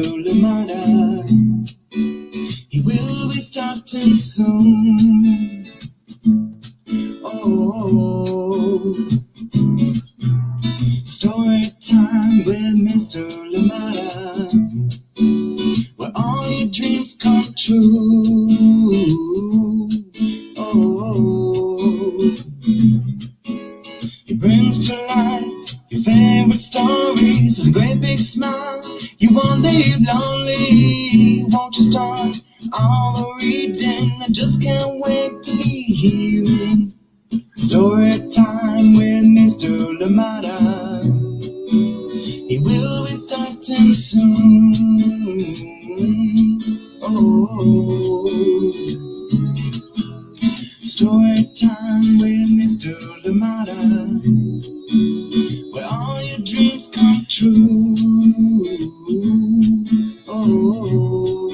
Lamada. He will be starting soon. Oh, story time with Mr. Lamada, where all your dreams come true. Oh, he brings to life your favorite stories with a great big smile. You won't leave lonely, won't you start all the reading? I just can't wait to be hearing story time with Mr. Lamada. He will be starting soon. Oh, story time with Mr. Lamada, where all your dreams come true. Oh,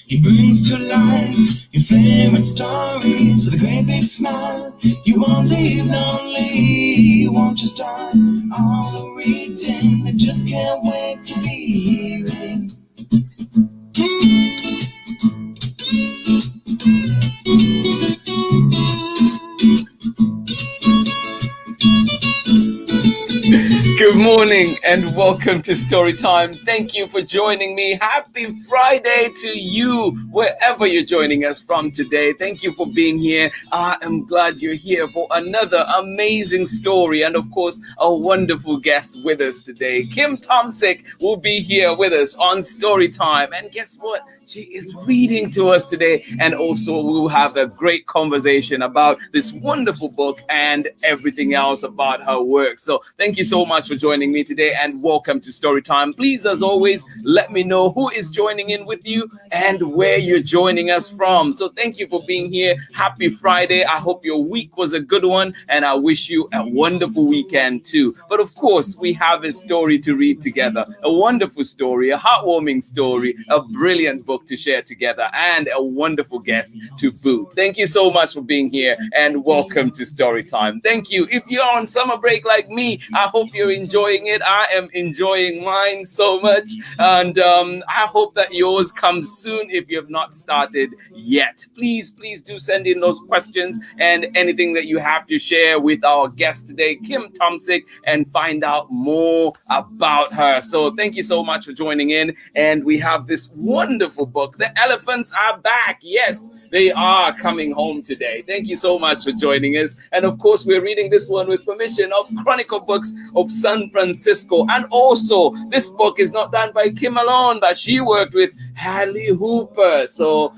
he brings to life your favorite stories with a great big smile. You won't leave lonely, won't you start all the reading? I just can't wait to be hearing. Good morning and welcome to Storytime. Thank you for joining me. Happy Friday to you, wherever you're joining us from today. Thank you for being here. I am glad you're here for another amazing story and, of course, a wonderful guest with us today. Kim TOMSIC will be here with us on Storytime. And guess what? She is reading to us today, and also we'll have a great conversation about this wonderful book and everything else about her work. So thank you so much for joining me today, and welcome to Storytime. Please, as always, let me know who is joining in with you and where you're joining us from. So thank you for being here. Happy Friday. I hope your week was a good one, and I wish you a wonderful weekend too. But of course, we have a story to read together, a wonderful story, a heartwarming story, a brilliant book to share together, and a wonderful guest to boot. Thank you so much for being here, and welcome to Storytime. Thank you. If you're on summer break like me, I hope you're enjoying it. I am enjoying mine so much, and I hope that yours comes soon if you have not started yet. Please do send in those questions and anything that you have to share with our guest today, Kim TOMSIC, and find out more about her. So thank you so much for joining in, and we have this wonderful book. The elephants are back. Yes, they are coming home today. Thank you so much for joining us. And of course, we're reading this one with permission of Chronicle Books of San Francisco. And also, this book is not done by Kim alone, but she worked with HADLEY HOOPER. So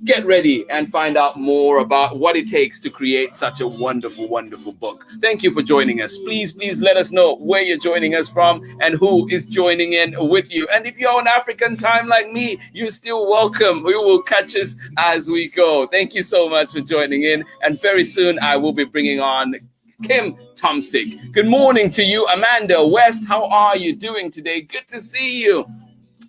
get ready and find out more about what it takes to create such a wonderful, wonderful book. Thank you for joining us. Please let us know where you're joining us from and who is joining in with you. And if you're on African time like me, you're still welcome. We will catch us as we go. Thank you so much for joining in. And very soon I will be bringing on Kim TOMSIC. Good morning to you, Amanda West. How are you doing today? Good to see you.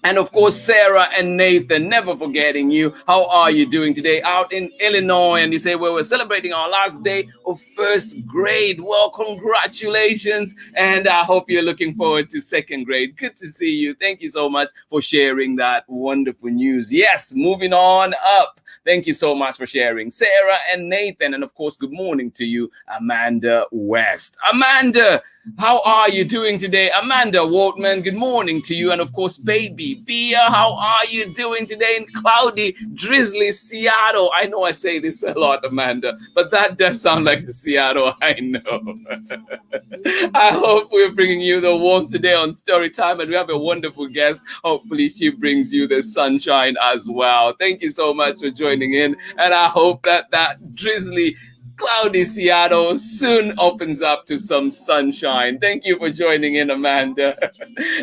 And of course, Sarah and Nathan, never forgetting you. How are you doing today out in Illinois? And you say, well, we're celebrating our last day of first grade. Well, congratulations. And I hope you're looking forward to second grade. Good to see you. Thank you so much for sharing that wonderful news. Yes, moving on up. Thank you so much for sharing, Sarah and Nathan. And of course, good morning to you, Amanda West. Amanda, how are you doing today? Amanda Waltman, good morning to you. And of course, baby Bia, how are you doing today in cloudy, drizzly Seattle? I know I say this a lot, Amanda, but that does sound like Seattle, I know. I hope we're bringing you the warmth today on Storytime, and we have a wonderful guest. Hopefully she brings you the sunshine as well. Thank you so much for joining in, and I hope that drizzly, cloudy Seattle soon opens up to some sunshine. Thank you for joining in, Amanda.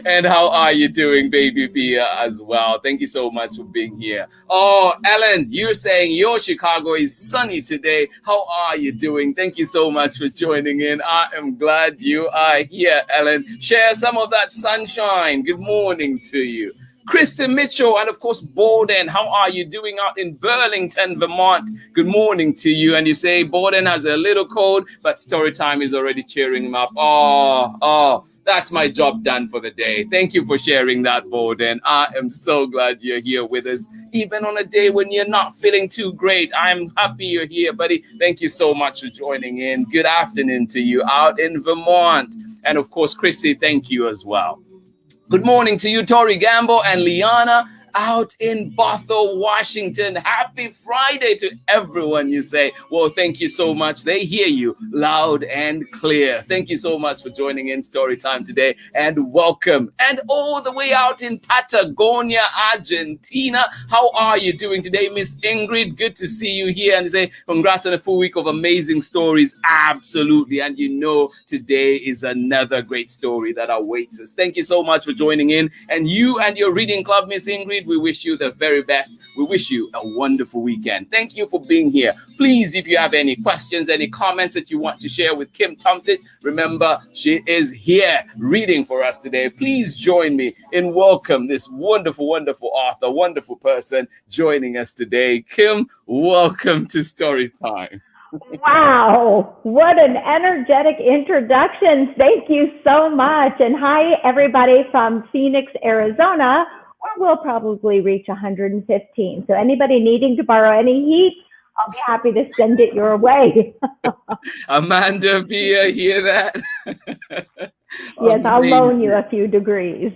And how are you doing, baby Bia, as well? Thank you so much for being here. Oh, Ellen, you're saying your Chicago is sunny today. How are you doing? Thank you so much for joining in. I am glad you are here, Ellen. Share some of that sunshine. Good morning to you. Chrissy Mitchell, and of course, Borden. How are you doing out in Burlington, Vermont? Good morning to you. And you say Borden has a little cold, but Storytime is already cheering him up. Oh, That's my job done for the day. Thank you for sharing that, Borden. I am so glad you're here with us, even on a day when you're not feeling too great. I'm happy you're here, buddy. Thank you so much for joining in. Good afternoon to you out in Vermont. And of course, Chrissy, thank you as well. Good morning to you, Tori Gamble and Liana out in Bothell, Washington. Happy Friday to everyone, you say. Well, thank you so much. They hear you loud and clear. Thank you so much for joining in Storytime today, and welcome. And all the way out in Patagonia, Argentina, how are you doing today, Miss Ingrid? Good to see you here, and say congrats on a full week of amazing stories. Absolutely. And you know today is another great story that awaits us. Thank you so much for joining in, and you and your reading club, Miss Ingrid, we wish you the very best. We wish you a wonderful weekend. Thank you for being here. Please, if you have any questions, any comments that you want to share with Kim TOMSIC, remember she is here reading for us today. Please join me in welcome this wonderful, wonderful author, wonderful person joining us today. Kim, welcome to Storytime. Wow, what an energetic introduction. Thank you so much. And hi, everybody from Phoenix, Arizona, where we'll probably reach 115. So anybody needing to borrow any heat, I'll be happy to send it your way. Amanda Bia, hear that? Yes, I'll loan you a few degrees.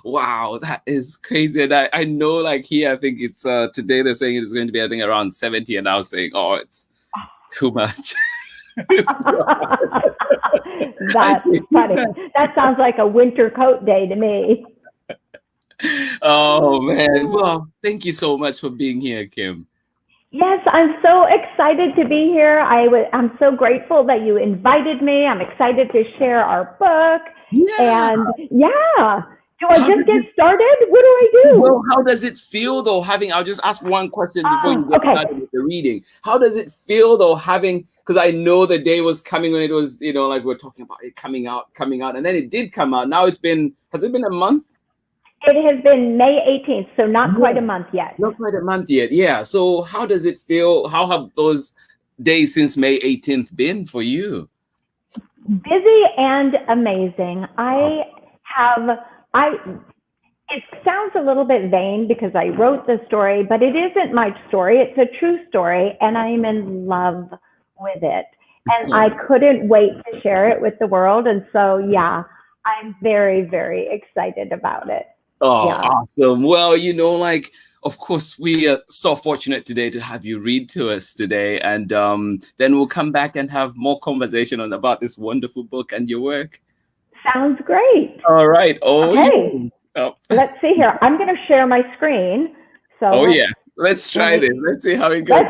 Wow, that is crazy. And I know, like, here, I think it's today they're saying it's going to be, I think, around 70, and I was saying, oh, it's too much. That's funny. That sounds like a winter coat day to me. Oh, man. Well, thank you so much for being here, Kim. Yes, I'm so excited to be here. I'm so grateful that you invited me. I'm excited to share our book. Yeah. And yeah. Do I just get started? What do I do? Well, how does it feel, though, I'll just ask one question before you get started with the reading. How does it feel, though, because I know the day was coming when it was, like we're talking about it coming out, and then it did come out. Now has it been a month? It has been May 18th, so not quite a month yet. Not quite a month yet, yeah. So how does it feel? How have those days since May 18th been for you? Busy and amazing. It sounds a little bit vain because I wrote the story, but it isn't my story. It's a true story, and I'm in love with it. And I couldn't wait to share it with the world. And so, yeah, I'm very, very excited about it. Oh, yeah. Awesome. Well, of course, we are so fortunate today to have you read to us today. And then we'll come back and have more conversation about this wonderful book and your work. Sounds great. All right. Okay. Let's see here. I'm going to share my screen. So yeah. Let's try this. Let's see how it goes.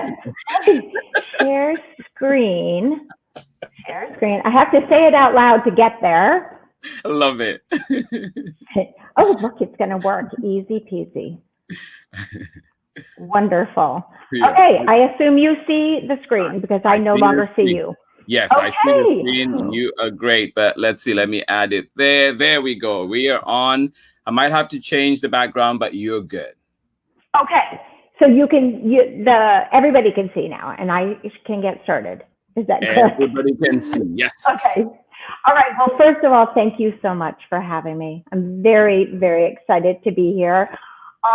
Share screen. Share screen. I have to say it out loud to get there. I love it. Oh, look, it's going to work. Easy peasy. Wonderful. Yeah. Okay, I assume you see the screen because I no longer see you. Yes, okay. I see the screen. You are great, but let's see. Let me add it there. There we go. We are on. I might have to change the background, but you're good. Okay, so everybody can see now, and I can get started. Is that good? Everybody can see. Yes. Okay. All right. Well, first of all, thank you so much for having me. I'm very, very excited to be here.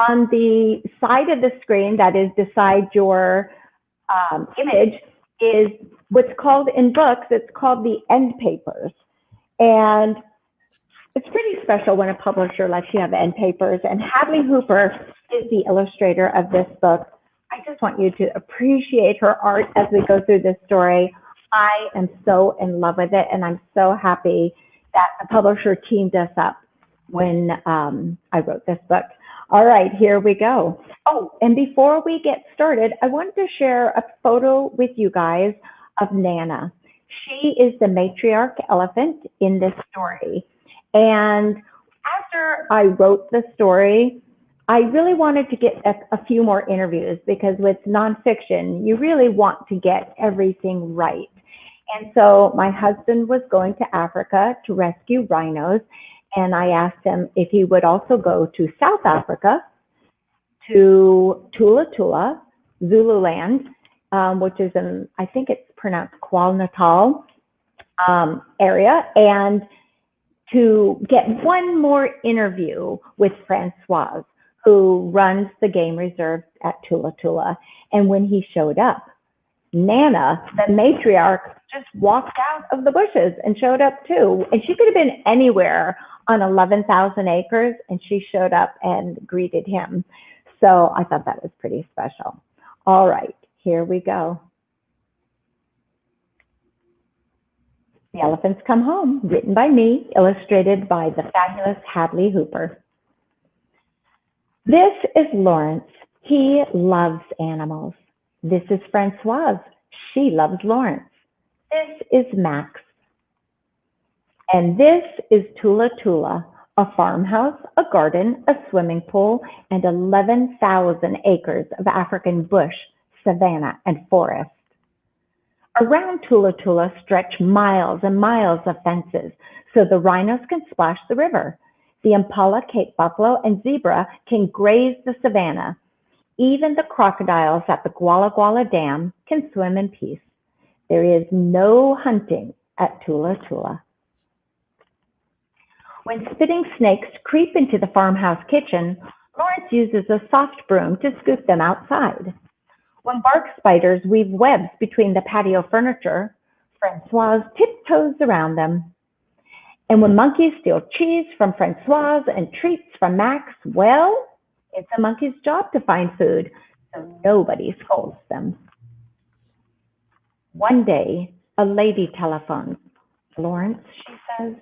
On the side of the screen that is beside your image is what's called in books, it's called the end papers. And it's pretty special when a publisher lets you have end papers. And Hadley Hooper is the illustrator of this book. I just want you to appreciate her art as we go through this story. I am so in love with it, and I'm so happy that the publisher teamed us up when I wrote this book. All right, here we go. Oh, and before we get started, I wanted to share a photo with you guys of Nana. She is the matriarch elephant in this story. And after I wrote the story, I really wanted to get a few more interviews because with nonfiction, you really want to get everything right. And so my husband was going to Africa to rescue rhinos. And I asked him if he would also go to South Africa, to Thula Thula, Zululand, which is in, I think it's pronounced KwaZulu-Natal area. And to get one more interview with Francoise, who runs the game reserve at Thula Thula. And when he showed up, Nana, the matriarch, just walked out of the bushes and showed up too. And she could have been anywhere on 11,000 acres, and she showed up and greeted him. So I thought that was pretty special. All right, here we go. The Elephants Come Home, written by me, illustrated by the fabulous Hadley Hooper. This is Lawrence. He loves animals. This is Francoise. She loves Lawrence. This is Max. And this is Thula Thula, a farmhouse, a garden, a swimming pool, and 11,000 acres of African bush, savanna, and forest. Around Thula Thula stretch miles and miles of fences so the rhinos can splash the river. The impala, Cape buffalo, and zebra can graze the savanna. Even the crocodiles at the Guala Guala Dam can swim in peace. There is no hunting at Thula Thula. When spitting snakes creep into the farmhouse kitchen, Lawrence uses a soft broom to scoop them outside. When bark spiders weave webs between the patio furniture, Francoise tiptoes around them. And when monkeys steal cheese from Francoise and treats from Max, well, it's a monkey's job to find food, so nobody scolds them. One day, a lady telephones. Lawrence, she says,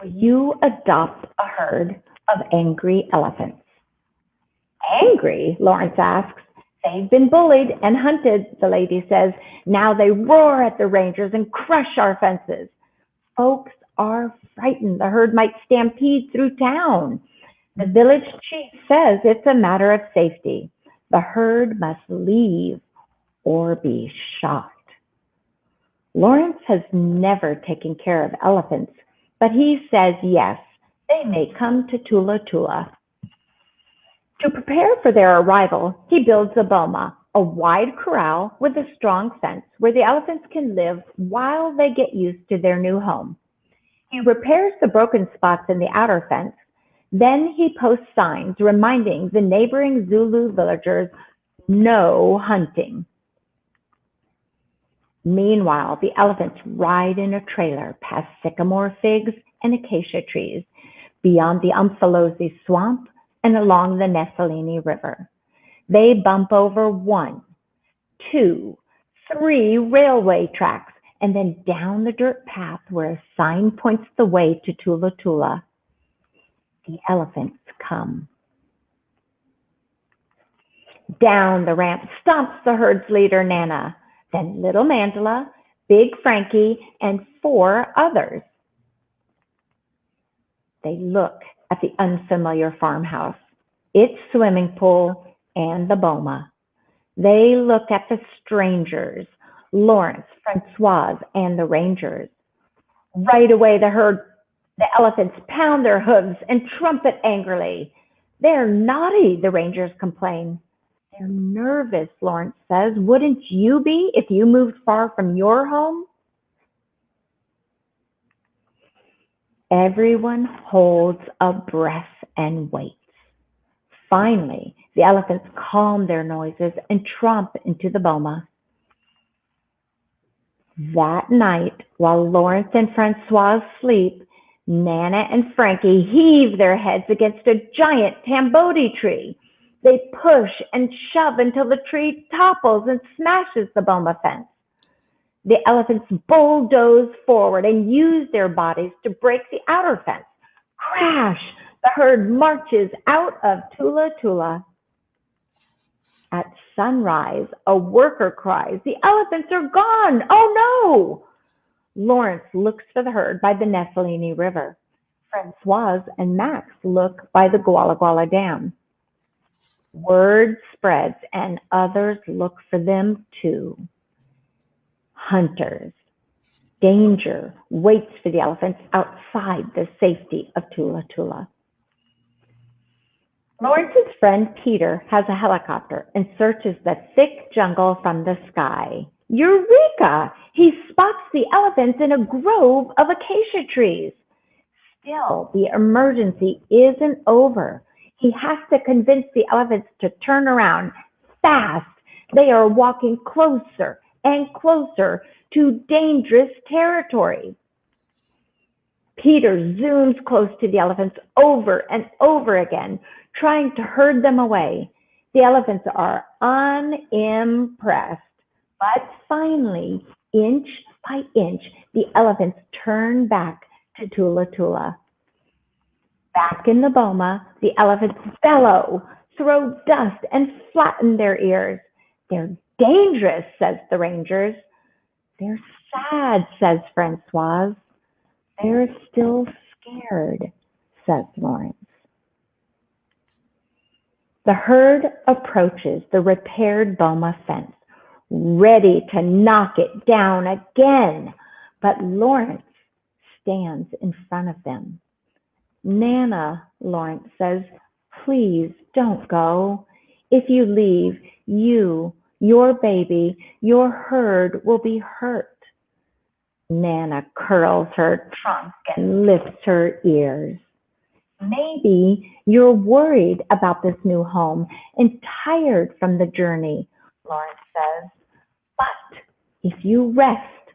will you adopt a herd of angry elephants? Angry? Lawrence asks. They've been bullied and hunted, the lady says. Now they roar at the rangers and crush our fences. Folks are frightened. The herd might stampede through town. The village chief says it's a matter of safety. The herd must leave or be shot. Lawrence has never taken care of elephants, but he says yes, they may come to Thula Thula. To prepare for their arrival, he builds a boma, a wide corral with a strong fence where the elephants can live while they get used to their new home. He repairs the broken spots in the outer fence. Then he posts signs reminding the neighboring Zulu villagers, no hunting. Meanwhile, the elephants ride in a trailer past sycamore figs and acacia trees, beyond the Umfalozi swamp, and along the Nessalini River. They bump over 1, 2, 3 railway tracks, and then down the dirt path where a sign points the way to Thula Thula. The elephants come. Down the ramp stomps the herd's leader, Nana, then little Mandela, big Frankie, and 4 others. They look at the unfamiliar farmhouse, its swimming pool, and the boma. They look at the strangers, Lawrence, Francoise, and the rangers. Right away, the elephants pound their hooves and trumpet angrily. They're naughty, the rangers complain. They're nervous, Lawrence says. Wouldn't you be if you moved far from your home? Everyone holds a breath and waits. Finally, the elephants calm their noises and tromp into the boma. That night, while Lawrence and Francoise sleep, Nana and Frankie heave their heads against a giant tambodi tree. They push and shove until the tree topples and smashes the boma fence. The elephants bulldoze forward and use their bodies to break the outer fence. Crash! The herd marches out of Thula Thula. At sunrise, a worker cries, "The elephants are gone! Oh no!" Lawrence looks for the herd by the Nessalini River. Francoise and Max look by the Guala Guala Dam. Word spreads and others look for them too. Hunters. Danger waits for the elephants outside the safety of Thula Thula. Lawrence's friend Peter has a helicopter and searches the thick jungle from the sky. Eureka! He spots the elephants in a grove of acacia trees. still, the emergency isn't over. He has to convince the elephants to turn around fast. They are walking closer and closer to dangerous territory. Peter zooms close to the elephants over and over again, trying to herd them away. The elephants are unimpressed, but finally, inch by inch, the elephants turn back to Thula Thula. Back in the boma, the elephants bellow, throw dust, and flatten their ears. They're dangerous, says the rangers. They're sad, says Francoise. They're still scared, says Lawrence. The herd approaches the repaired boma fence, ready to knock it down again, but Lawrence stands in front of them. Nana, Lawrence says, please don't go. If you leave, you, your baby, your herd will be hurt. Nana curls her trunk and lifts her ears. Maybe you're worried about this new home and tired from the journey, Lawrence says. But if you rest,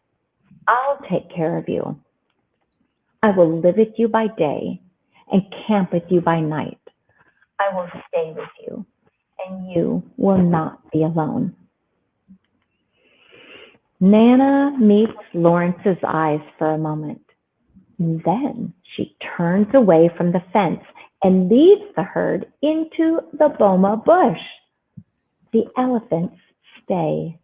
I'll take care of you. I will live with you by day and camp with you by night. I will stay with you, and you will not be alone. Nana meets Lawrence's eyes for a moment. Then she turns away from the fence and leads the herd into the boma bush. The elephants stay.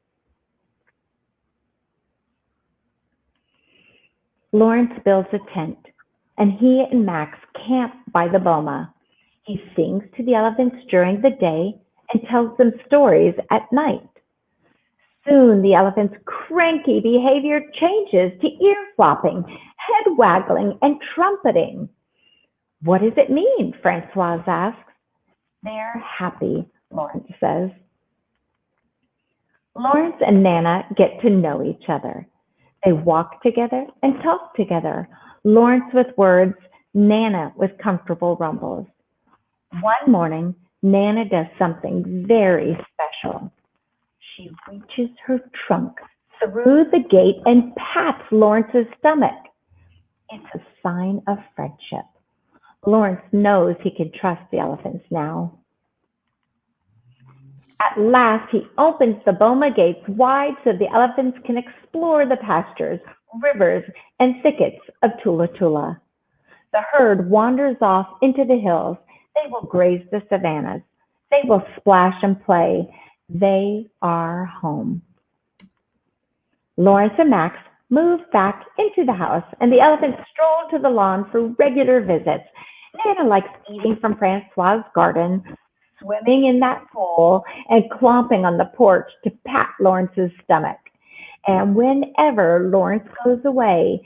Lawrence builds a tent, and he and Max camp by the boma. He sings to the elephants during the day and tells them stories at night. Soon the elephants' cranky behavior changes to ear flopping, head waggling, and trumpeting. What does it mean? Francoise asks. They're happy, Lawrence says. Lawrence and Nana get to know each other. They walk together and talk together. Lawrence with words, Nana with comfortable rumbles. One morning, Nana does something very special. She reaches her trunk through the gate and pats Lawrence's stomach. It's a sign of friendship. Lawrence knows he can trust the elephants now. At last, he opens the boma gates wide so the elephants can explore the pastures, rivers, and thickets of Thula Thula. The herd wanders off into the hills. They will graze the savannas. They will splash and play. They are home. Lawrence and Max move back into the house, and the elephants stroll to the lawn for regular visits. Nana likes eating from Francoise's garden, swimming in that pool, and clomping on the porch to pat Lawrence's stomach. And whenever Lawrence goes away,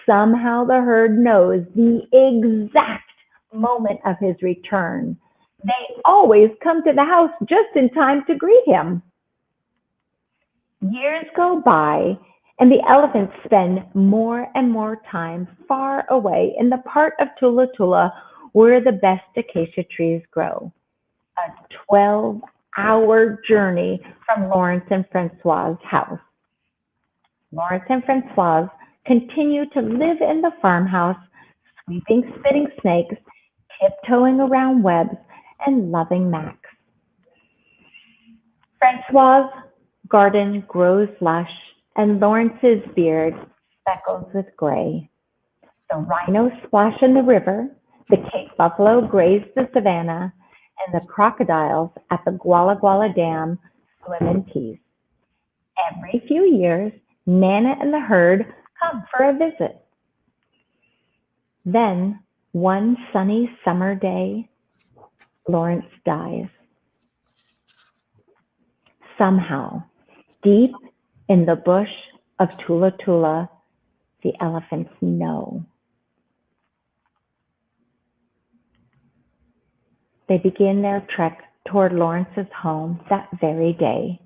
somehow the herd knows the exact moment of his return. They always come to the house just in time to greet him. Years go by, and the elephants spend more and more time far away in the part of Thula Thula where the best acacia trees grow. A 12-hour journey from Lawrence and Francoise's house. Lawrence and Francoise continue to live in the farmhouse, sweeping spitting snakes, tiptoeing around webs, and loving Max. Francoise's garden grows lush, and Lawrence's beard speckles with gray. The rhinos splash in the river, the Cape buffalo graze the savanna, and the crocodiles at the Guala Guala Dam swim in peace. Every few years, Nana and the herd come for a visit. Then, one sunny summer day, Lawrence dies. Somehow, deep in the bush of Thula Thula, the elephants know. They begin their trek toward Lawrence's home that very day.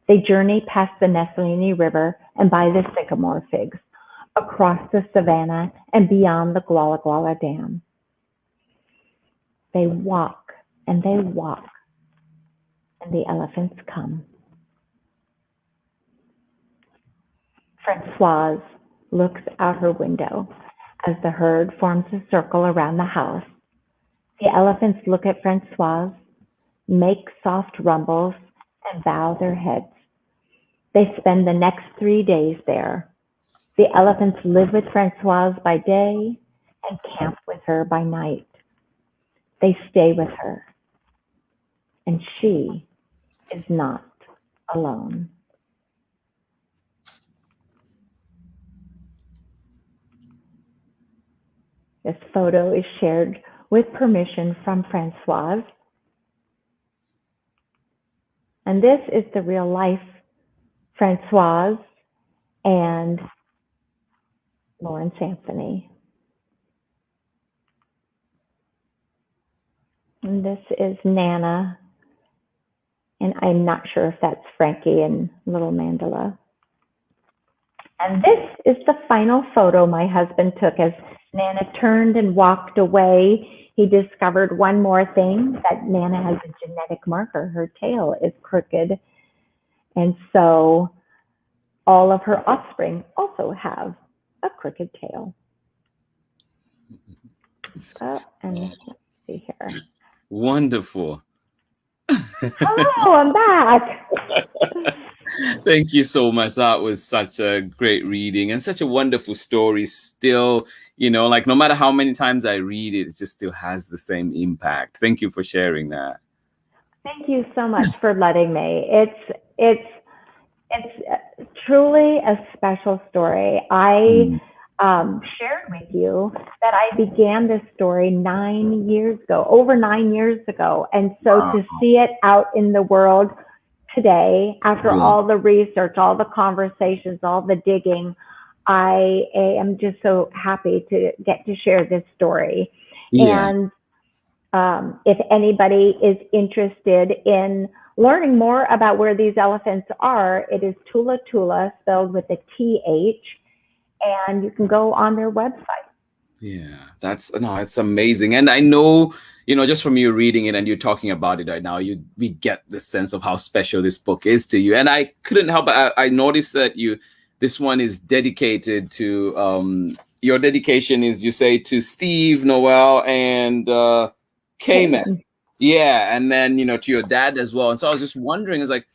They journey past the Nessalini River and by the sycamore figs. across the savannah and beyond the Guala Guala Dam. They walk and they walk, and the elephants come. Francoise looks out her window as the herd forms a circle around the house. The elephants look at Francoise, make soft rumbles, and bow their heads. They spend the next 3 days there. The elephants live with Francoise by day and camp with her by night. They stay with her, and she is not alone. This photo is shared with permission from Francoise. And this is the real life Francoise and Lawrence Anthony. And this is Nana. And I'm not sure if that's Frankie and little Mandela. And this is the final photo my husband took as Nana turned and walked away. He discovered one more thing, that Nana has a genetic marker. Her tail is crooked. And so all of her offspring also have a crooked tail. Oh, and let's see here. Wonderful. Hello, I'm back. Thank you so much. That was such a great reading and such a wonderful story. Still, you know, like no matter how many times I read it, it just still has the same impact. Thank you for sharing that. Thank you so much for letting me. It's truly a special story. I shared with you that I began this story 9 years ago, over 9 years ago. And so to see it out in the world today, after all the research, all the conversations, all the digging, I am just so happy to get to share this story. And if anybody is interested in learning more about where these elephants are, it is Thula Thula, spelled with a TH, and you can go on their website. Yeah, it's amazing. And I know, you know, just from you reading it and you talking about it right now, we get the sense of how special this book is to you. And I couldn't help but I noticed that this one is dedicated to, your dedication is, you say, to Steve, Noel, and Cayman. Yeah, and then, you know, to your dad as well. And so I was just wondering, it's like,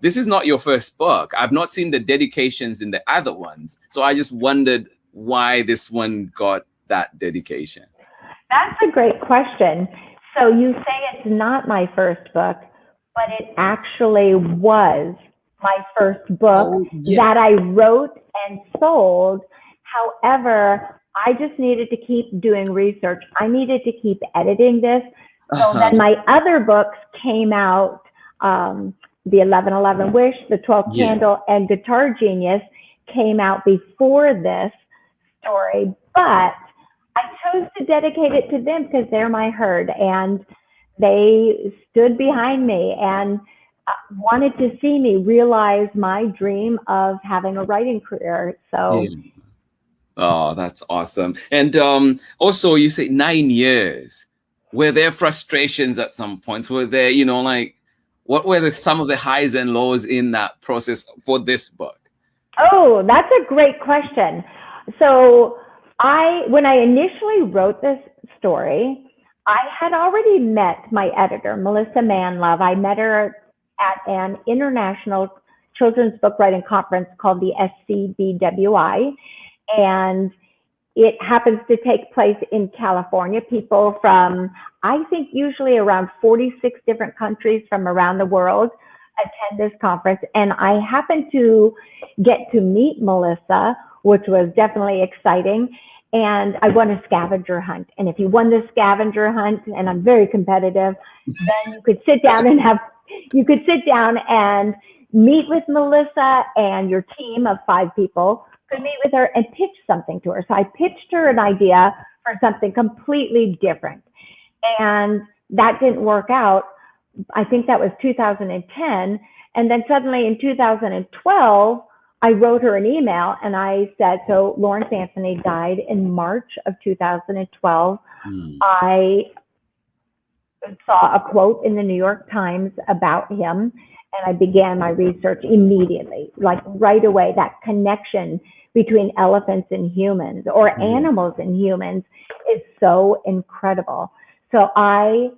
this is not your first book. I've not seen the dedications in the other ones. So I just wondered why this one got that dedication. That's a great question. So you say it's not my first book, but it actually was my first book that I wrote and sold. However, I just needed to keep doing research. I needed to keep editing this. So then my other books came out, the 1111 Wish, the 12th Candle, and Guitar Genius came out before this story. But I chose to dedicate it to them because they're my herd, and they stood behind me and wanted to see me realize my dream of having a writing career. So. Oh, that's awesome. And also, you say 9 years. Were there frustrations at some points? Were there, you know, like, what were some of the highs and lows in that process for this book? Oh, that's a great question. So when I initially wrote this story, I had already met my editor, Melissa Manlove. I met her at an international children's book writing conference called the SCBWI. And it happens to take place in California. People from, I think, usually around 46 different countries from around the world attend this conference. And I happened to get to meet Melissa, which was definitely exciting. And I won a scavenger hunt. And if you won the scavenger hunt, and I'm very competitive, then you could sit down and meet with Melissa, and your team of 5 people could meet with her and pitch something to her. So I pitched her an idea for something completely different. And that didn't work out. I think that was 2010. And then suddenly in 2012, I wrote her an email and I said, so Lawrence Anthony died in March of 2012. I saw a quote in the New York Times about him, and I began my research immediately, like right away. That connection between elephants and humans, or animals and humans, is so incredible. So I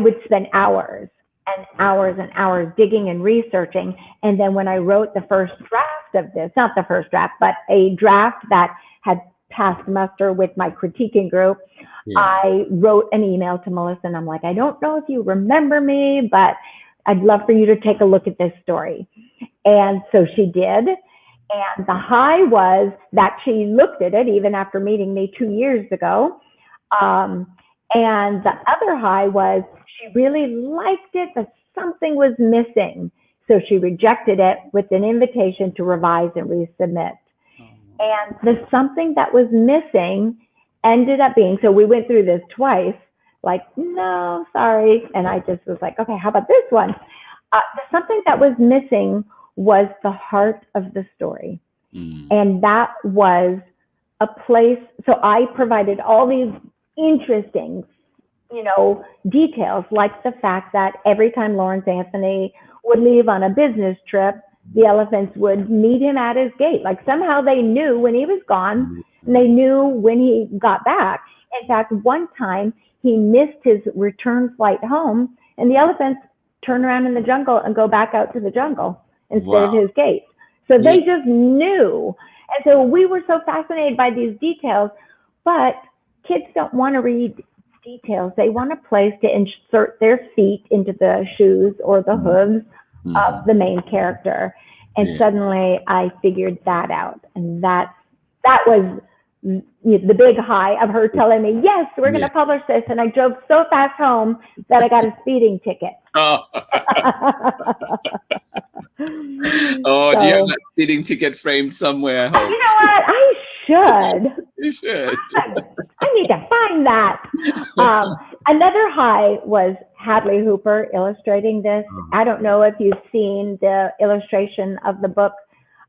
would spend hours and hours and hours digging and researching. And then when I wrote the first draft of this, not the first draft, but a draft that had passed muster with my critiquing group, I wrote an email to Melissa, and I'm like, I don't know if you remember me, but I'd love for you to take a look at this story. And so she did. And the high was that she looked at it even after meeting me 2 years ago. And the other high was she really liked it, but something was missing. So she rejected it with an invitation to revise and resubmit. And the something that was missing ended up being, so we went through this twice, like, no, sorry. And I just was like, okay, how about this one? Something that was missing was the heart of the story. And that was a place, so I provided all these interesting, details, like the fact that every time Lawrence Anthony would leave on a business trip, the elephants would meet him at his gate. Like somehow they knew when he was gone, and they knew when he got back. In fact, one time he missed his return flight home, and the elephants turn around in the jungle and go back out to the jungle instead of his gate. So they just knew. And so we were so fascinated by these details, but kids don't want to read details. They want a place to insert their feet into the shoes or the hooves of the main character. And suddenly I figured that out. And that was the big high of her telling me, yes, we're going to publish this. And I drove so fast home that I got a speeding ticket. Oh, do you have that speeding ticket framed somewhere? I hope. You know what? I should. You should. I need to find that. Another high was Hadley Hooper illustrating this. I don't know if you've seen the illustration of the book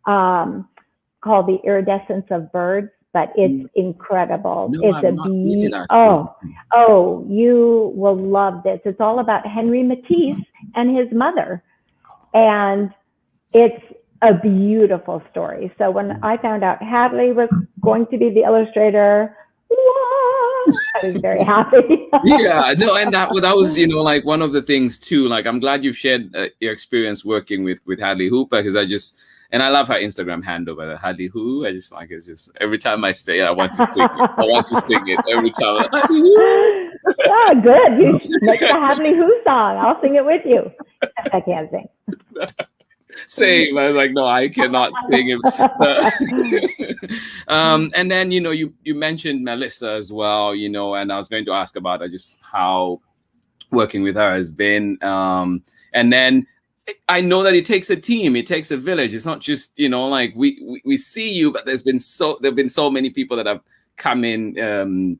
called The Iridescence of Birds, but it's incredible. No, it's you will love this. It's all about Henry Matisse and his mother. And it's a beautiful story. So when I found out Hadley was going to be the illustrator, I was very happy. And that was, like one of the things too. Like, I'm glad you've shared your experience working with Hadley Hooper, because I love her Instagram handle, but Hadley Who. It's just every time I say it, I want to sing it. I want to sing it every time. Oh, good. You make the Hadley Who song. I'll sing it with you. I can't sing. Same. I was like, no, I cannot sing it. And then, you mentioned Melissa as well, and I was going to ask about just how working with her has been. And then I know that it takes a team, it takes a village. It's not just, like we see you, but there've been so many people that have come in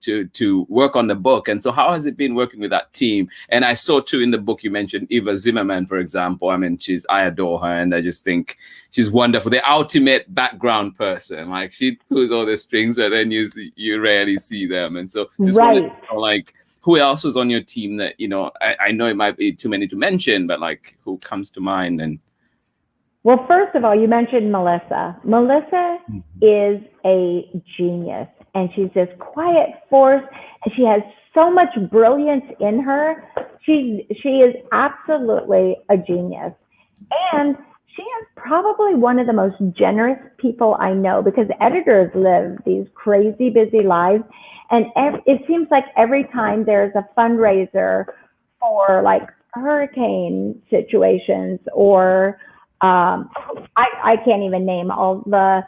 to work on the book. And so how has it been working with that team? And I saw too in the book you mentioned Eva Zimmerman, for example. I mean, I adore her, and I just think she's wonderful. The ultimate background person. Like, she pulls all the strings, but then you rarely see them. And so just wanted to know, like, who else was on your team that, I know it might be too many to mention, but like, who comes to mind? And well, first of all, you mentioned Melissa. Melissa is a genius, and she's this quiet force, and she has so much brilliance in her. She is absolutely a genius. And she is probably one of the most generous people I know, because editors live these crazy busy lives. And it seems like every time there's a fundraiser for like hurricane situations, or I can't even name all the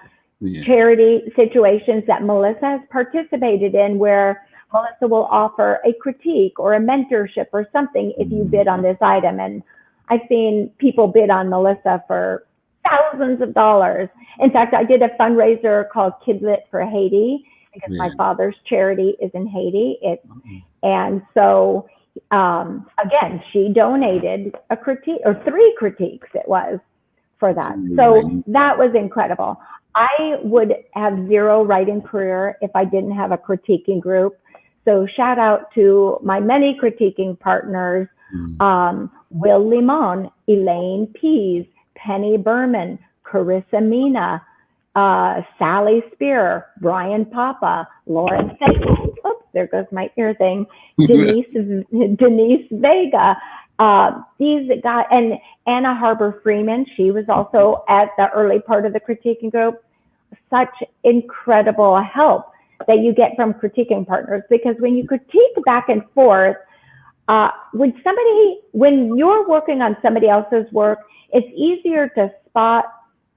charity situations that Melissa has participated in, where Melissa will offer a critique or a mentorship or something if you bid on this item. And I've seen people bid on Melissa for thousands of dollars. In fact, I did a fundraiser called Kidlit for Haiti, because my father's charity is in Haiti. And so, again, she donated a critique, or 3 critiques it was, for that. So that was incredible. I would have zero writing career if I didn't have a critiquing group. So shout out to my many critiquing partners, Will Limon, Elaine Pease, Penny Berman, Carissa Mina, Sally Spear, Brian Papa, Lawrence, oops, there goes my ear thing, Denise Vega, these guys, and Anna Harbor Freeman, she was also at the early part of the critiquing group. Such incredible help that you get from critiquing partners, because when you critique back and forth, when you're working on somebody else's work, it's easier to spot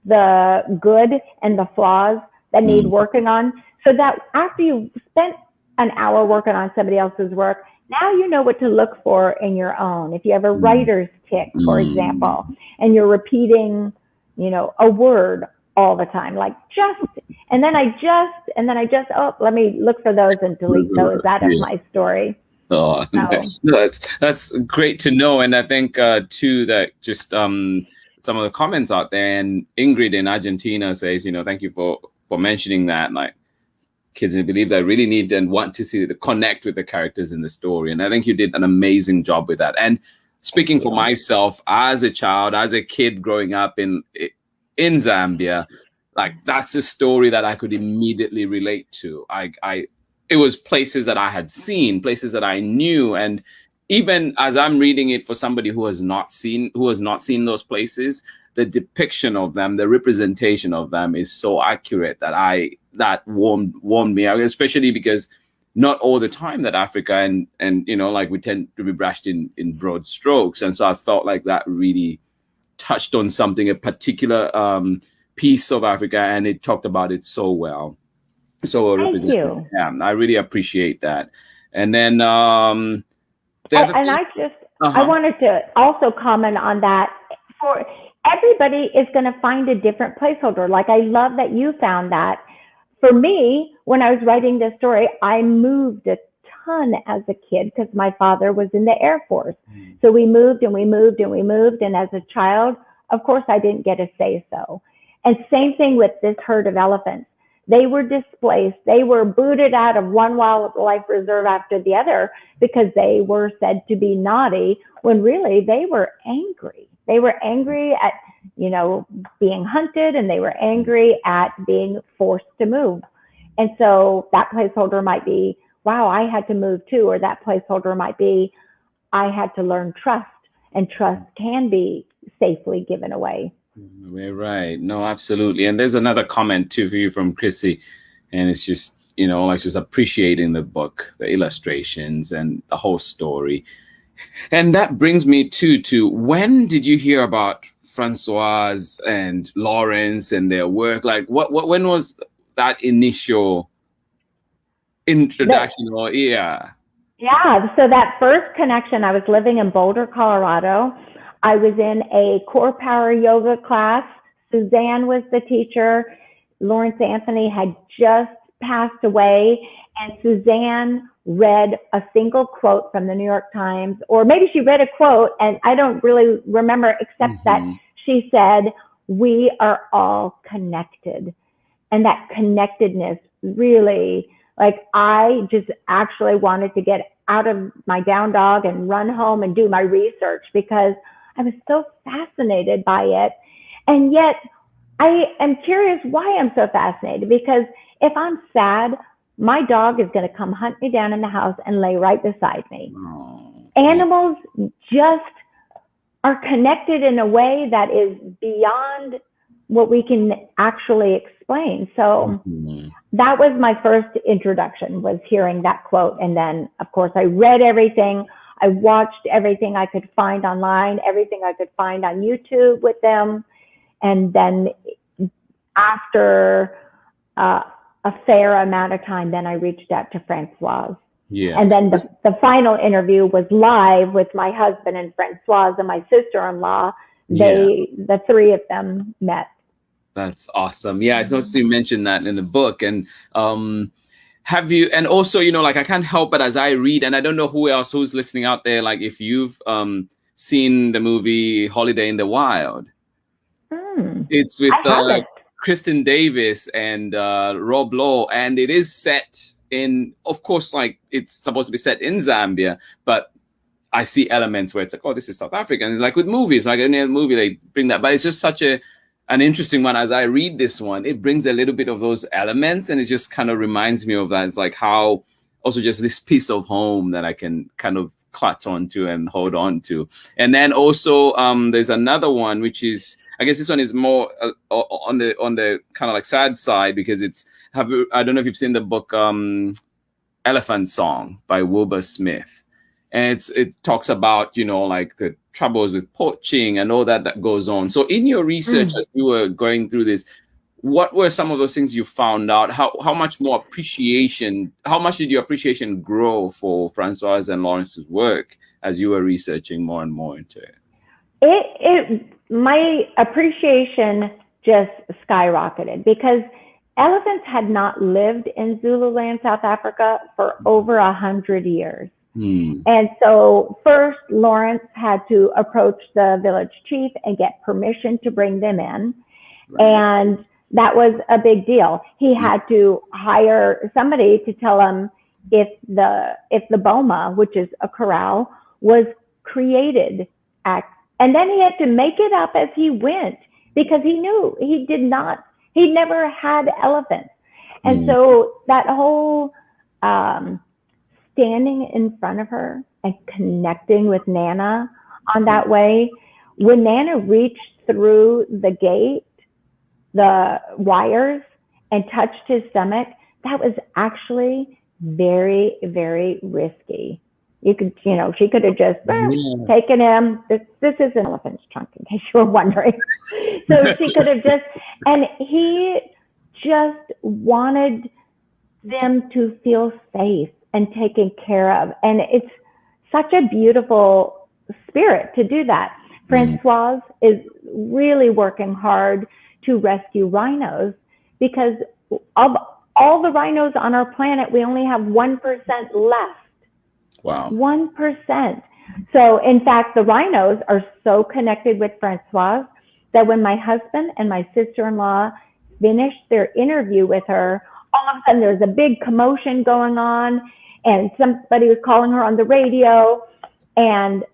the good and the flaws that need working on, so that after you've spent an hour working on somebody else's work, now you know what to look for in your own. If you have a writer's tick, for example, and you're repeating, a word all the time, like and then I just, let me look for those and delete those out of my story. Oh, no, that's great to know. And I think too that just some of the comments out there, and Ingrid in Argentina says, thank you for mentioning that. Like, kids, I believe that really need and want to see the connect with the characters in the story. And I think you did an amazing job with that. And speaking for myself, as a child, as a kid growing up in Zambia, like, that's a story that I could immediately relate to. It was places that I had seen, places that I knew, and even as I'm reading it for somebody who has not seen those places, the depiction of them, the representation of them is so accurate that warmed me out, especially because not all the time that Africa and like, we tend to be brushed in broad strokes. And so I felt like that really touched on something, a particular piece of Africa, and it talked about it so well. So thank you. Yeah, I really appreciate that. And then I wanted to also comment on that. For everybody is going to find a different placeholder. Like, I love that you found that. For me, when I was writing this story, I moved a ton as a kid because my father was in the Air Force. So we moved and we moved and we moved. And as a child, of course, I didn't get a say so. And same thing with this herd of elephants. They were displaced. They were booted out of one wildlife reserve after the other because they were said to be naughty, when really they were angry. They were angry at, being hunted, and they were angry at being forced to move. And so that placeholder might be, wow, I had to move too. Or that placeholder might be, I had to learn trust, and trust can be safely given away. Right. No, absolutely. And there's another comment too for you from Chrissy, and it's just, like, just appreciating the book, the illustrations, and the whole story. And that brings me to when did you hear about Francoise and Lawrence and their work? Like, when was that initial introduction? Yeah, so that first connection, I was living in Boulder, Colorado. I was in a core power yoga class. Suzanne was the teacher. Lawrence Anthony had just passed away, and Suzanne read a single quote from the New York Times, or maybe she read a quote, and I don't really remember, except that she said, "We are all connected." And that connectedness really, like, I just actually wanted to get out of my down dog and run home and do my research, because I was so fascinated by it. And yet I am curious why I'm so fascinated, because if I'm sad, my dog is going to come hunt me down in the house and lay right beside me. Animals just are connected in a way that is beyond what we can actually explain. So that was my first introduction, was hearing that quote. And then, of course, I read everything. I watched everything I could find online, everything I could find on YouTube with them. And then after a fair amount of time, then I reached out to Francoise. Yeah. And then the final interview was live with my husband and Francoise and my sister-in-law. The three of them met. That's awesome. Yeah, I noticed you mentioned that in the book. And have you, and also, like, I can't help but as I read, and I don't know who's listening out there, like, if you've seen the movie Holiday in the Wild. It's with I haven't. Kristen Davis and Rob Lowe, and it is set in, of course, like it's supposed to be set in Zambia, but I see elements where it's like, oh, this is South Africa. And like with movies, like in a movie, they bring that, but it's just such an interesting one. As I read this one, it brings a little bit of those elements, and it just kind of reminds me of that. It's like how also just this piece of home that I can kind of clutch onto and hold on to. And then also there's another one, which is, I guess this one is more on the kind of like sad side, because it's, I don't know if you've seen the book Elephant Song by Wilbur Smith. And it talks about, you know, like the troubles with poaching and all that goes on. So in your research, as you were going through this, what were some of those things you found out? How much more appreciation, how much did your appreciation grow for Francoise and Lawrence's work as you were researching more and more into it? My appreciation just skyrocketed, because elephants had not lived in Zululand, South Africa for over 100 years. And so first, Lawrence had to approach the village chief and get permission to bring them in. Right. And that was a big deal. He had to hire somebody to tell him if the boma, which is a corral, was created at, and then he had to make it up as he went, because he knew he never had elephants. And so that whole standing in front of her and connecting with Nana on that way, when Nana reached through the gate, the wires, and touched his stomach, that was actually very, very risky. She could have just taken him. This is an elephant's trunk, in case you were wondering. So she could have just, and he just wanted them to feel safe and taken care of. And it's such a beautiful spirit to do that. Francoise is really working hard to rescue rhinos, because of all the rhinos on our planet, we only have 1% left. Wow. 1%. So in fact, the rhinos are so connected with Francoise that when my husband and my sister-in-law finished their interview with her, all of a sudden there's a big commotion going on, and somebody was calling her on the radio, and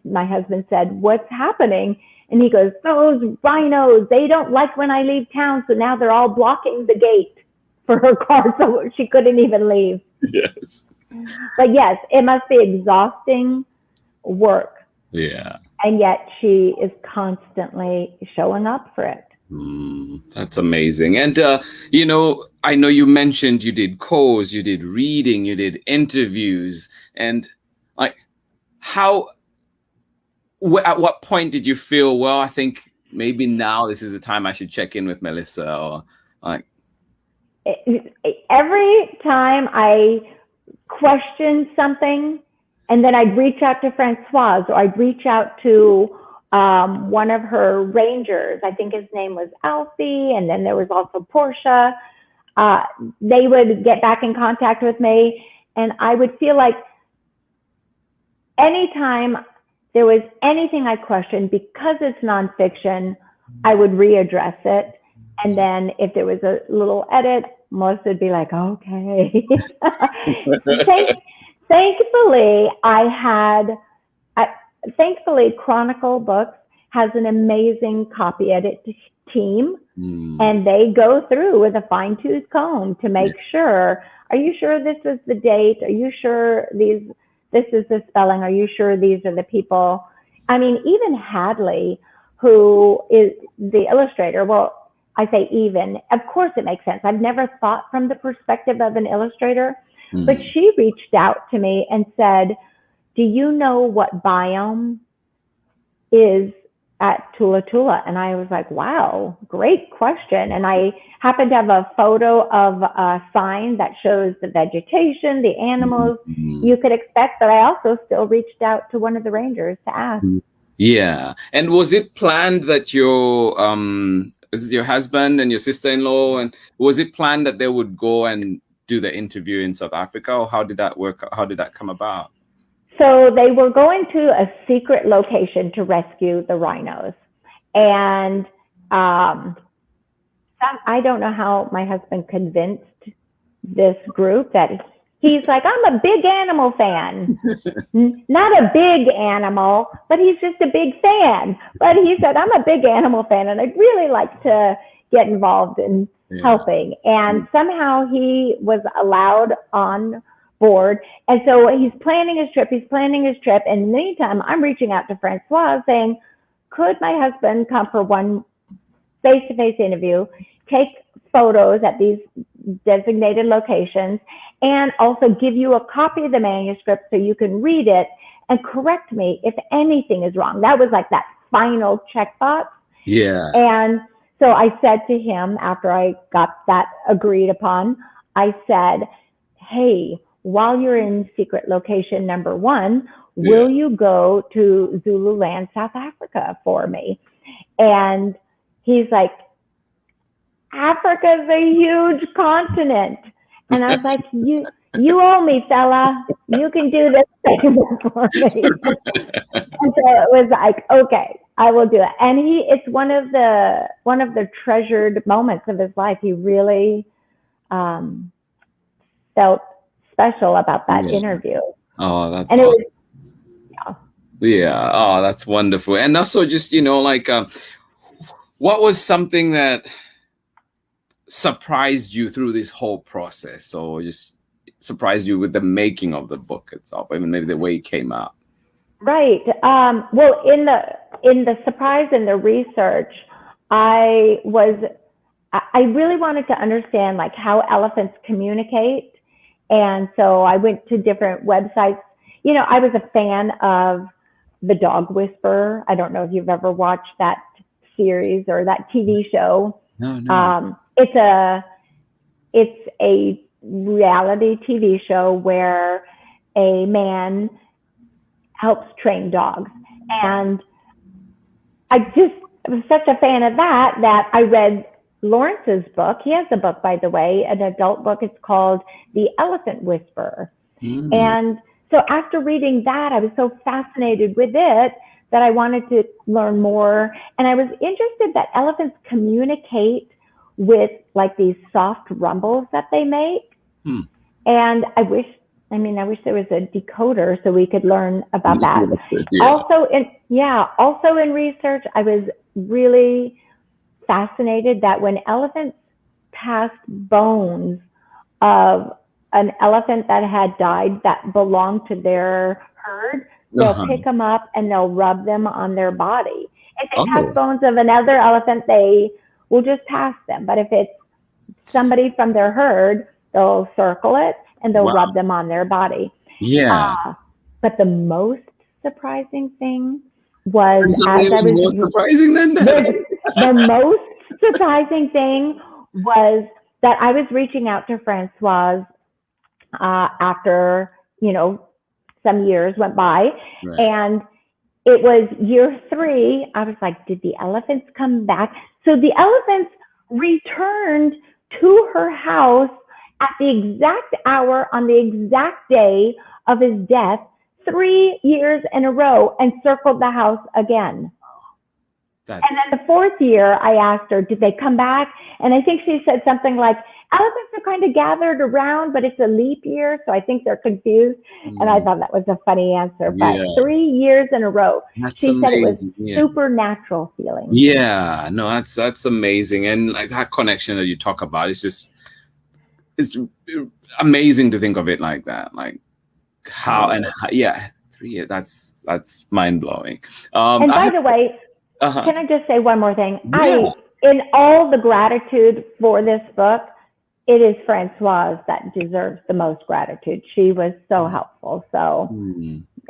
my husband said, "What's happening?" And he goes, "Those rhinos, they don't like when I leave town, so now they're all blocking the gate for her car, so she couldn't even leave." Yes. But yes, it must be exhausting work. Yeah. And yet she is constantly showing up for it. That's amazing. And, I know you mentioned you did calls, you did reading, you did interviews. And like, at what point did you feel, well, I think maybe now this is the time I should check in with Melissa? Or like, every time I questioned something, and then I'd reach out to Francoise, or I'd reach out to one of her rangers. I think his name was Alfie, and then there was also Portia. They would get back in contact with me, and I would feel like anytime there was anything I questioned, because it's nonfiction, I would readdress it. And then if there was a little edit, Melissa would be like, okay. Thankfully, thankfully, Chronicle Books has an amazing copy edit team, and they go through with a fine-tooth comb to make sure, are you sure this is the date? Are you sure this is the spelling? Are you sure these are the people? I mean, even Hadley, who is the illustrator, well, I say even, of course it makes sense. I've never thought from the perspective of an illustrator, but she reached out to me and said, "Do you know what biome is at Thula Thula?" And I was like, wow, great question. And I happen to have a photo of a sign that shows the vegetation, the animals you could expect, but I also still reached out to one of the rangers to ask. Yeah. And was it planned that your husband and your sister-in-law, and was it planned that they would go and do the interview in South Africa, or how did that work? How did that come about? So they were going to a secret location to rescue the rhinos. And I don't know how my husband convinced this group that he's like, I'm a big animal fan. Not a big animal, but he's just a big fan. But he said, I'm a big animal fan, and I'd really like to get involved in helping. And somehow he was allowed on board. And so he's planning his trip. And in the meantime, I'm reaching out to Francoise saying, could my husband come for one face-to-face interview, take photos at these designated locations, and also give you a copy of the manuscript so you can read it and correct me if anything is wrong. That was like that final checkbox. Yeah. And so I said to him, after I got that agreed upon, I said, hey, while you're in secret location number 1, will you go to Zululand, South Africa for me? And he's like, Africa's a huge continent. And I was like, you owe me, fella. You can do this thing for me. And so it was like, okay, I will do it. And it's one of the treasured moments of his life. He really felt special about that interview. Oh, that's and awesome. Yeah. Oh, that's wonderful. And also just, like, what was something that surprised you through this whole process, or just surprised you with the making of the book itself? I mean, maybe the way it came out. Right. Well, in the surprise and the research, I really wanted to understand like how elephants communicate. And so I went to different websites. I was a fan of The Dog Whisperer. I don't know if you've ever watched that series or that TV show. No. It's a reality TV show where a man helps train dogs. And I was such a fan of that I read Lawrence's book. He has a book, by the way, an adult book. It's called The Elephant Whisperer. And so after reading that, I was so fascinated with it that I wanted to learn more. And I was interested that elephants communicate with like these soft rumbles that they make. And I wish there was a decoder so we could learn about that. Also in research, I was really fascinated that when elephants passed bones of an elephant that had died that belonged to their herd, they'll pick them up and they'll rub them on their body. If they pass bones of another elephant, they will just pass them. But if it's somebody from their herd, they'll circle it and they'll rub them on their body. Yeah. But the most surprising thing was surprising than that. The most surprising thing was that I was reaching out to Francoise after, some years went by. Right. And it was year 3. I was like, did the elephants come back? So the elephants returned to her house at the exact hour on the exact day of his death, 3 years in a row, and circled the house again. And then the 4th year, I asked her, did they come back? And I think she said something like, elephants are kind of gathered around, but it's a leap year, so I think they're confused. And I thought that was a funny answer. But 3 years in a row, she said it was supernatural feeling. Yeah, no, that's amazing. And like that connection that you talk about, it's amazing to think of it like that. Like how 3 years, that's mind blowing. And by the way, can I just say one more thing? Yeah. In all the gratitude for this book, it is Francoise that deserves the most gratitude. She was so helpful. So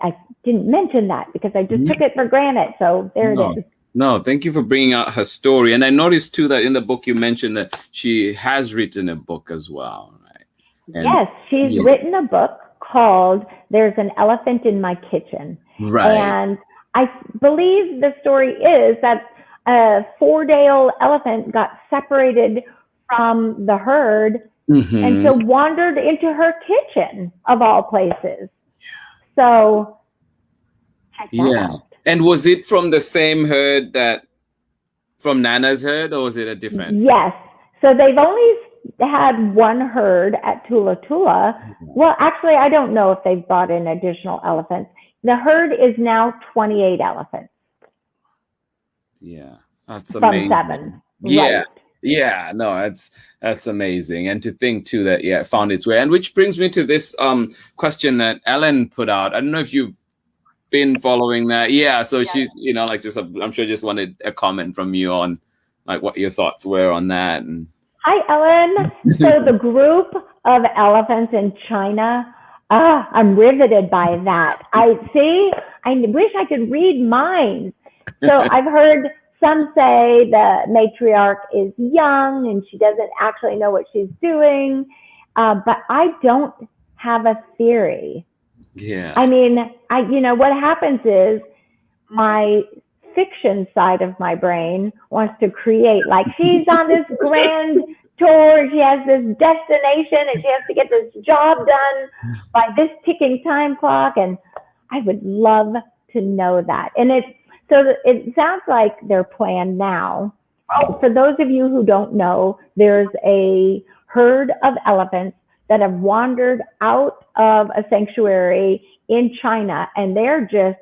I didn't mention that because I just took it for granted. So there it is. No, thank you for bringing out her story. And I noticed too that in the book you mentioned that she has written a book as well, right? And yes, she's written a book called There's an Elephant in My Kitchen. Right. And I believe the story is that a 4-day-old elephant got separated from the herd and so wandered into her kitchen of all places. So check that out. And was it from the same herd that From Nana's herd, or was it a different? Yes. So they've only had one herd at Thula Thula. Well, actually, I don't know if they've brought in additional elephants. The herd is now 28 elephants. Yeah, that's from amazing. 7. Yeah. Right. Yeah, no, that's amazing. And to think too that it found its way. And which brings me to this question that Ellen put out. I don't know if you've been following that. Yeah, so she's, like just I'm sure just wanted a comment from you on like what your thoughts were on that. And Hi, Ellen. So the group of elephants in China, I'm riveted by that. I wish I could read minds. So I've heard some say the matriarch is young and she doesn't actually know what she's doing, but I don't have a theory. Yeah. I mean, what happens is my fiction side of my brain wants to create, like she's on this grand tour, she has this destination and she has to get this job done by this ticking time clock, and I would love to know that. And it sounds like their plan now. For those of you who don't know, there's a herd of elephants that have wandered out of a sanctuary in China, and they're just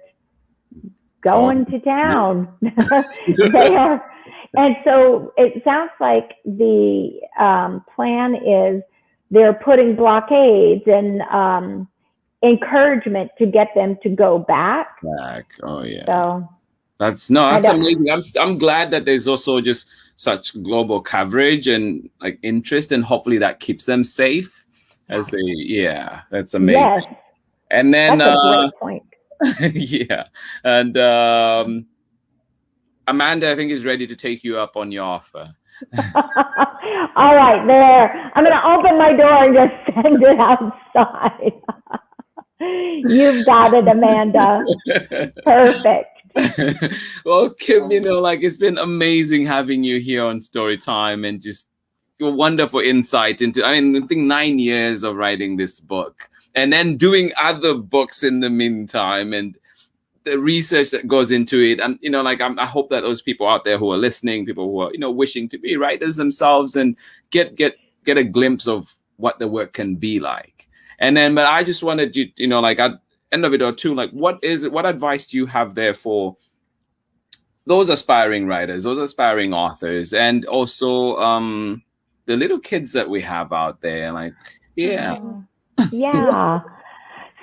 going to town. They are. And so it sounds like the plan is they're putting blockades and encouragement to get them to go back. Oh, yeah. So that's amazing. I'm glad that there's also just such global coverage and like interest, and hopefully that keeps them safe as they, that's amazing. Yes. And then, that's a great point. Yeah. And Amanda, I think, is ready to take you up on your offer. All right, there. I'm going to open my door and just send it outside. You've got it, Amanda. Perfect. Well, Kim, it's been amazing having you here on Storytime, and just your wonderful insight into, I think 9 years of writing this book and then doing other books in the meantime, and the research that goes into it. And, I hope that those people out there who are listening, people who are, wishing to be writers themselves, and get a glimpse of what the work can be like. And then, but I just wanted you, at end of it or two, what advice do you have there for those aspiring writers, those aspiring authors, and also the little kids that we have out there? Yeah.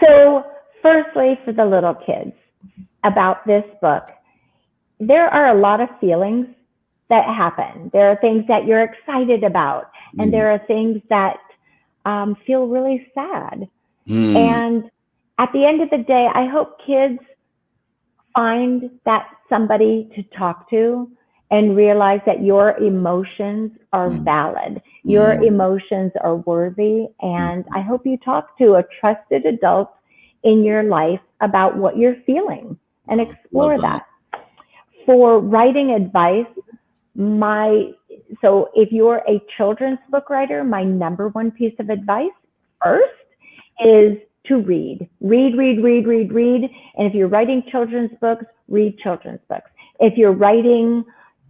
So firstly, for the little kids about this book, there are a lot of feelings that happen. There are things that you're excited about, and there are things that feel really sad. And at the end of the day, I hope kids find that somebody to talk to and realize that your emotions are valid. Your emotions are worthy. And I hope you talk to a trusted adult in your life about what you're feeling and explore that. For writing advice, so if you're a children's book writer, my number one piece of advice first is to read. Read. And if you're writing children's books, read children's books. If you're writing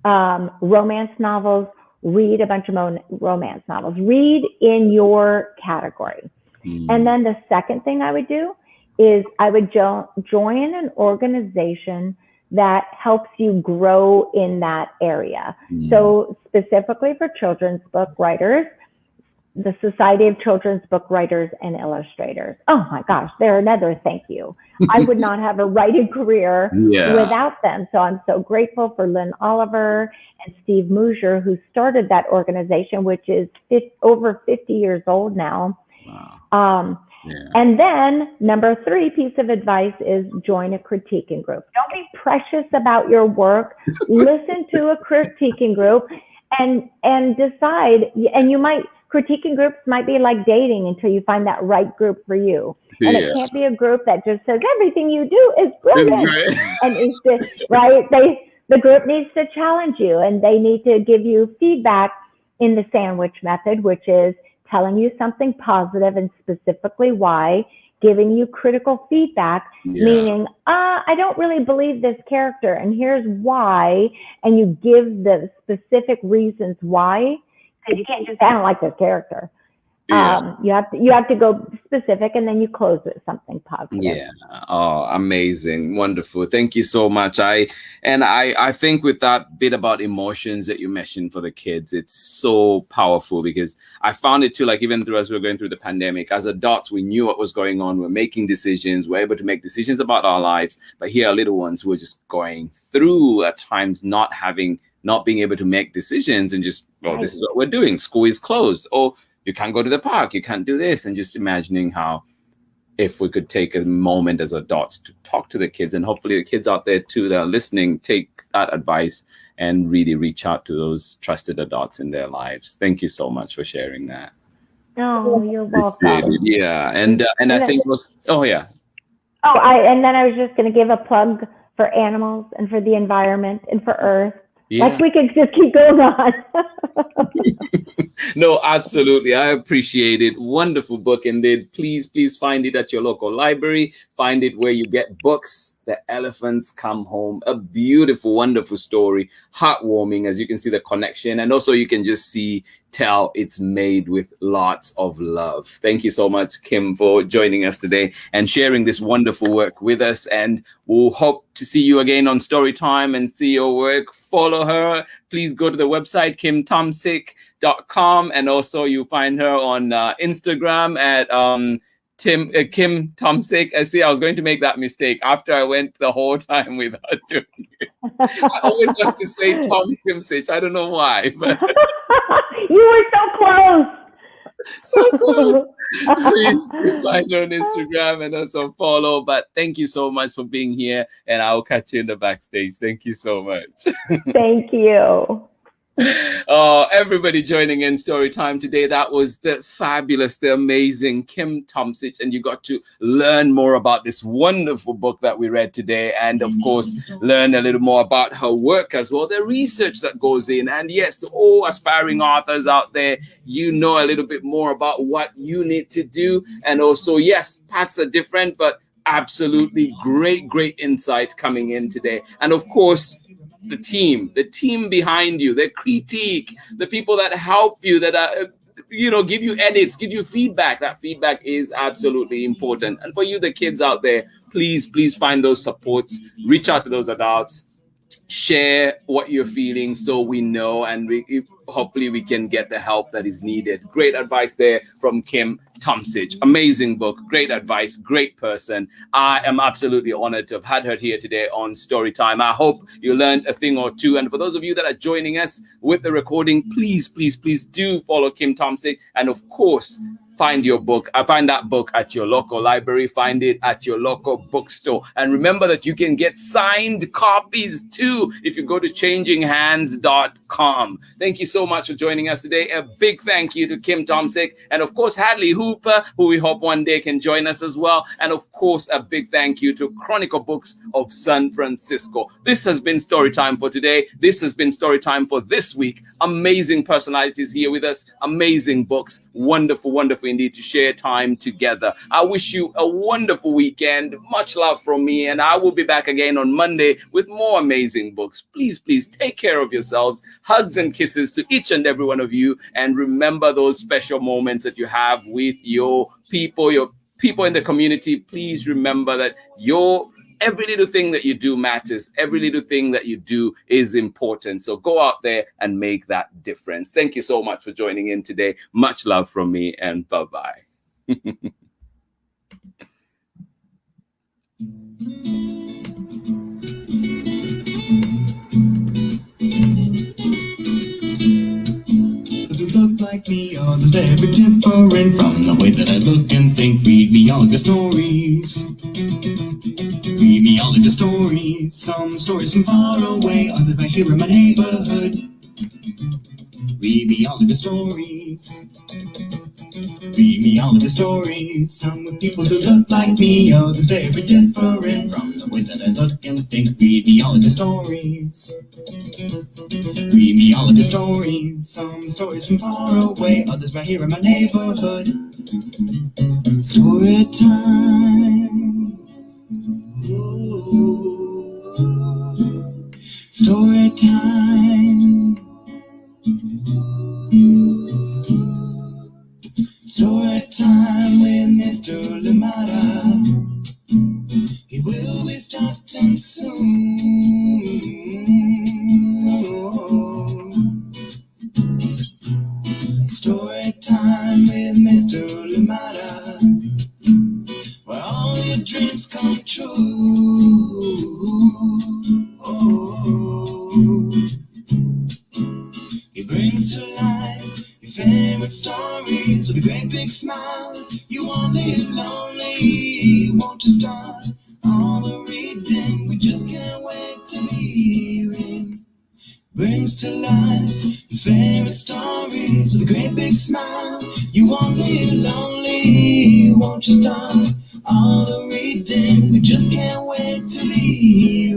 romance novels, read a bunch of romance novels. Read in your category. And then the second thing I would do is I would join an organization that helps you grow in that area. So specifically for children's book writers, the Society of Children's Book Writers and Illustrators. Oh my gosh, they're another thank you. I would not have a writing career without them. So I'm so grateful for Lynn Oliver and Steve Mosier, who started that organization, which is over 50 years old now. Wow. And then number 3 piece of advice is join a critiquing group. Don't be precious about your work. Listen to a critiquing group and decide. And critiquing groups might be like dating until you find that right group for you. And it can't be a group that just says everything you do is brilliant. And it's just, right? The group needs to challenge you, and they need to give you feedback in the sandwich method, which is telling you something positive and specifically why, giving you critical feedback, Yeah. meaning, I don't really believe this character, and here's why, and you give the specific reasons why, because you can't just say, I don't like this character. Yeah. You have to go specific, and then you close with something positive. Yeah. Oh, amazing. Wonderful. Thank you so much. I think with that bit about emotions that you mentioned for the kids, it's so powerful, because I found it too, like even through as we were going through the pandemic, as adults, we knew what was going on. We're making decisions. We're able to make decisions about our lives. But here are little ones who are just going through at times not being able to make decisions, and just, oh, this is what we're doing. School is closed. Or you can't go to the park, you can't do this. And just imagining how, if we could take a moment as adults to talk to the kids, and hopefully the kids out there too that are listening, take that advice and really reach out to those trusted adults in their lives. Thank you so much for sharing that. Oh, you're welcome. Yeah. And I think it was, and then I was just going to give a plug for animals and for the environment and for Earth. Yeah. Like we could just keep going on. No, absolutely. I appreciate it. Wonderful book indeed. Please find it at your local library. Find it where you get books. The Elephants Come Home. A beautiful, wonderful story. Heartwarming, as you can see the connection. And also you can just tell it's made with lots of love. Thank you so much, Kim, for joining us today and sharing this wonderful work with us. And we'll hope to see you again on Storytime and see your work. Follow her. Please go to the website, kimtomsic.com. And also you find her on Instagram at Kim TOMSIC. I see, I was going to make that mistake after I went the whole time without doing it. I always want to say Tom Kimsich. I don't know why, but you were so close. So close. Please do find her on Instagram and also follow. But thank you so much for being here, and I'll catch you in the backstage. Thank you so much. Thank you. Everybody joining in Storytime today. That was the fabulous, the amazing Kim TOMSIC, and you got to learn more about this wonderful book that we read today, and of course learn a little more about her work as well, the research that goes in. And yes, to all aspiring authors out there, you know a little bit more about what you need to do. And also, yes, paths are different, but absolutely great insight coming in today. And of course, the team behind you, the critique, the people that help you, that are, give you edits, give you feedback. That feedback is absolutely important. And for you, the kids out there, please find those supports, reach out to those adults, share what you're feeling so we know, and hopefully we can get the help that is needed. Great advice there from Kim TOMSIC. Amazing book, great advice, great person. I am absolutely honored to have had her here today on Storytime. I hope you learned a thing or two. And for those of you that are joining us with the recording, please do follow Kim TOMSIC. And of course, find your book. Find that book at your local library. Find it at your local bookstore. And remember that you can get signed copies too if you go to changinghands.com. Thank you so much for joining us today. A big thank you to Kim TOMSIC, and of course HADLEY Hooper, who we hope one day can join us as well. And of course, a big thank you to Chronicle Books of San Francisco. This has been Storytime for today. This has been Storytime for this week. Amazing personalities here with us. Amazing books. Wonderful indeed to share time together. I wish you a wonderful weekend. Much love from me, and I will be back again on Monday with more amazing books. Please take care of yourselves. Hugs and kisses to each and every one of you, and remember those special moments that you have with your people in the community. Please remember that every little thing that you do matters. Every little thing that you do is important. So go out there and make that difference. Thank you so much for joining in today. Much love from me, and bye-bye. Look like me, others very different from the way that I look and think. Read me all of your stories. Read me all of your stories. Some stories from far away, others right here in my neighborhood. Read me all of your stories. Read me all of your stories. Some with people who look like me, others very different from the way that I look and think. Read me all of your stories. Read me all of your stories. Some stories from far away, others right here in my neighborhood. Story time. Ooh. Story time. Story time with Mr. Lamada. He will be starting soon. Story time with Mr. Lamada, where all your dreams come true. He brings to life your favorite stories with a great big smile. You won't live lonely, won't you start all the reading? We just can't wait to be hearing. Brings to life your favorite stories with a great big smile. You won't live lonely, won't you start all the reading? We just can't wait to be